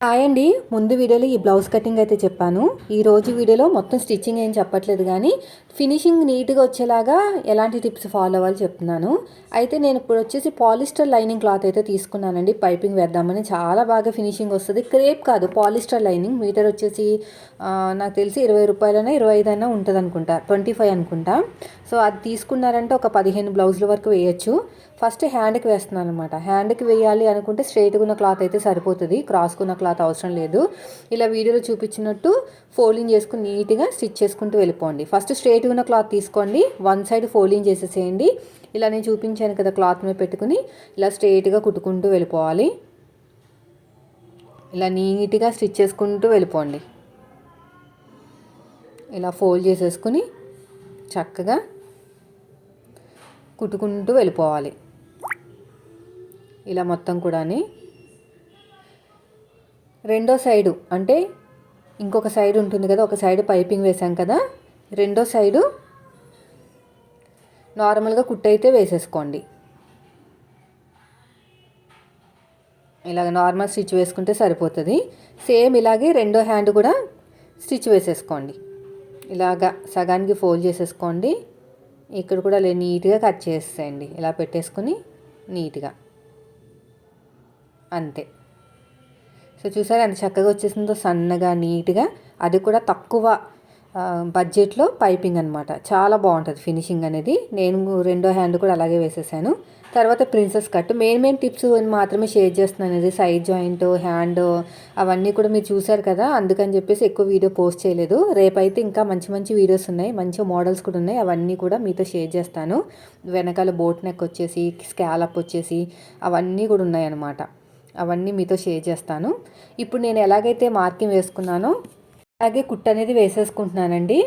Hi అండి. ముందు వీడియోలో ఈ బ్లౌజ్ కటింగ్ అయితే చెప్పాను. ఈరోజు వీడియోలో మొత్తం స్టిచ్చింగ్ ఏం చెప్పట్లేదు, కానీ ఫినిషింగ్ నీట్గా వచ్చేలాగా ఎలాంటి టిప్స్ ఫాలో అవ్వాలి చెప్తున్నాను. అయితే నేను ఇప్పుడు వచ్చేసి పాలిస్టర్ లైనింగ్ క్లాత్ అయితే తీసుకున్నానండి. పైపింగ్ వేద్దామని చాలా బాగా ఫినిషింగ్ వస్తుంది. క్రేప్ కాదు, పాలిస్టర్ లైనింగ్. మీటర్ వచ్చేసి నాకు తెలిసి 20 రూపాయలైనా 25 అయినా ఉంటుంది అనుకుంటా, 25 అనుకుంటా. సో అది తీసుకున్నారంటే ఒక 15 బ్లౌజుల వరకు వేయచ్చు. ఫస్ట్ హ్యాండ్కి వేస్తున్నాను అనమాట. హ్యాండ్కి వేయాలి అనుకుంటే స్ట్రైట్గా ఉన్న క్లాత్ అయితే సరిపోతుంది, క్రాస్కున్న క్లాత్ అవసరం లేదు. ఇలా వీడియోలో చూపించినట్టు ఫోల్డింగ్ చేసుకుని నీట్గా స్టిచ్ చేసుకుంటూ వెళ్ళిపోండి. ఫస్ట్ స్ట్రైట్గా ఉన్న క్లాత్ తీసుకోండి, వన్ సైడ్ ఫోల్డింగ్ చేసేసేయండి. ఇలా నేను చూపించాను కదా, క్లాత్ మీద పెట్టుకుని ఇలా స్ట్రైట్గా కుట్టుకుంటూ వెళ్ళిపోవాలి. ఇలా నీట్గా స్టిచ్ చేసుకుంటూ వెళ్ళిపోండి. ఇలా ఫోల్డ్ చేసేసుకుని చక్కగా కుట్టుకుంటూ వెళ్ళిపోవాలి. ఇలా మొత్తం కూడా రెండో సైడు అంటే ఇంకొక సైడ్ ఉంటుంది కదా, ఒక సైడ్ పైపింగ్ వేసాం కదా, రెండో సైడు నార్మల్గా కుట్టు అయితే వేసేసుకోండి. ఇలాగ నార్మల్ స్టిచ్ వేసుకుంటే సరిపోతుంది. సేమ్ ఇలాగే రెండో హ్యాండ్ కూడా స్టిచ్ వేసేసుకోండి. ఇలాగా సగానికి ఫోల్డ్ చేసేసుకోండి. ఇక్కడ కూడా నీట్గా కట్ చేసేయండి. ఇలా పెట్టేసుకుని నీట్గా అంతే. సో చూసారా ఎంత చక్కగా వచ్చేసిందో, సన్నగా నీట్గా. అది కూడా తక్కువ బడ్జెట్లో పైపింగ్ అనమాట. చాలా బాగుంటుంది ఫినిషింగ్ అనేది. నేను రెండో హ్యాండ్ కూడా అలాగే వేసేసాను. తర్వాత ప్రిన్సెస్ కట్. మెయిన్ టిప్స్ మాత్రమే షేర్ చేస్తున్నాను. అనేది సైడ్ జాయింట్, హ్యాండ్ అవన్నీ కూడా మీరు చూసారు కదా, అందుకని చెప్పేసి ఎక్కువ వీడియో పోస్ట్ చేయలేదు. రేపైతే ఇంకా మంచి వీడియోస్ ఉన్నాయి, మంచి మోడల్స్ కూడా ఉన్నాయి. అవన్నీ కూడా మీతో షేర్ చేస్తాను. వెనకాల బోట్ నెక్ వచ్చేసి, స్కాలప్ వచ్చేసి అవన్నీ కూడా ఉన్నాయి అన్నమాట. అవన్నీ మీతో షేర్ చేస్తాను. ఇప్పుడు నేను ఎలాగైతే మార్కింగ్ వేసుకున్నానో అలాగే కుట్టు అనేది వేసేసుకుంటున్నానండి.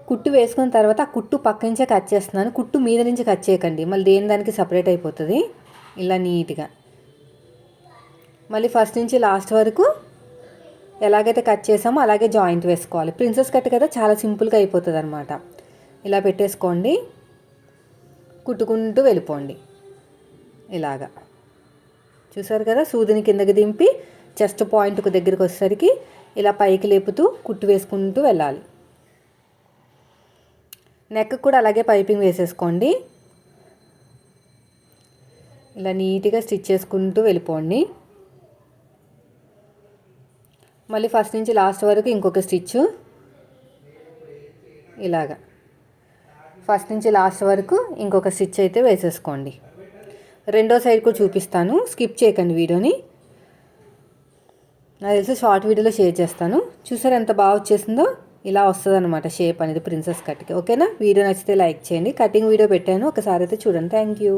కుట్టు వేసుకున్న తర్వాత ఆ కుట్టు పక్క నుంచే కట్ చేస్తున్నాను. కుట్టు మీద నుంచి కట్ చేయకండి, మళ్ళీ దేని దానికి సపరేట్ అయిపోతుంది. ఇలా నీట్గా మళ్ళీ ఫస్ట్ నుంచి లాస్ట్ వరకు ఎలాగైతే కట్ చేసామో అలాగే జాయింట్ వేసుకోవాలి. ప్రిన్సెస్ కట్ కదా, చాలా సింపుల్గా అయిపోతుంది అనమాట. ఇలా పెట్టేసుకోండి, కుట్టుకుంటూ వెళ్ళిపోండి. ఇలాగా చూసారు కదా, సూదిని కిందకి దింపి చెస్ట్ పాయింట్కు దగ్గరికి వచ్చేసరికి ఇలా పైకి లేపుతూ కుట్టు వేసుకుంటూ వెళ్ళాలి. నెక్ కూడా అలాగే పైపింగ్ వేసేసుకోండి. ఇలా నీట్గా స్టిచ్ చేసుకుంటూ వెళ్ళిపోండి. మళ్ళీ ఫస్ట్ నుంచి లాస్ట్ వరకు ఇంకొక స్టిచ్. ఇలాగా ఫస్ట్ నుంచి లాస్ట్ వరకు ఇంకొక స్టిచ్ అయితే వేసేసుకోండి. రెండో సైడ్ కూడా చూపిస్తాను, స్కిప్ చేయకండి వీడియోని. నాకు తెలిసి షార్ట్ వీడియోలో షేర్ చేస్తాను. చూసారు ఎంత బాగా వచ్చేసిందో. ఇలా వస్తుంది అనమాట షేప్ అనేది ప్రిన్సెస్ కట్కి. ఓకేనా? వీడియో నచ్చితే లైక్ చేయండి. కటింగ్ వీడియో పెట్టాను, ఒకసారి అయితే చూడండి. Thank you.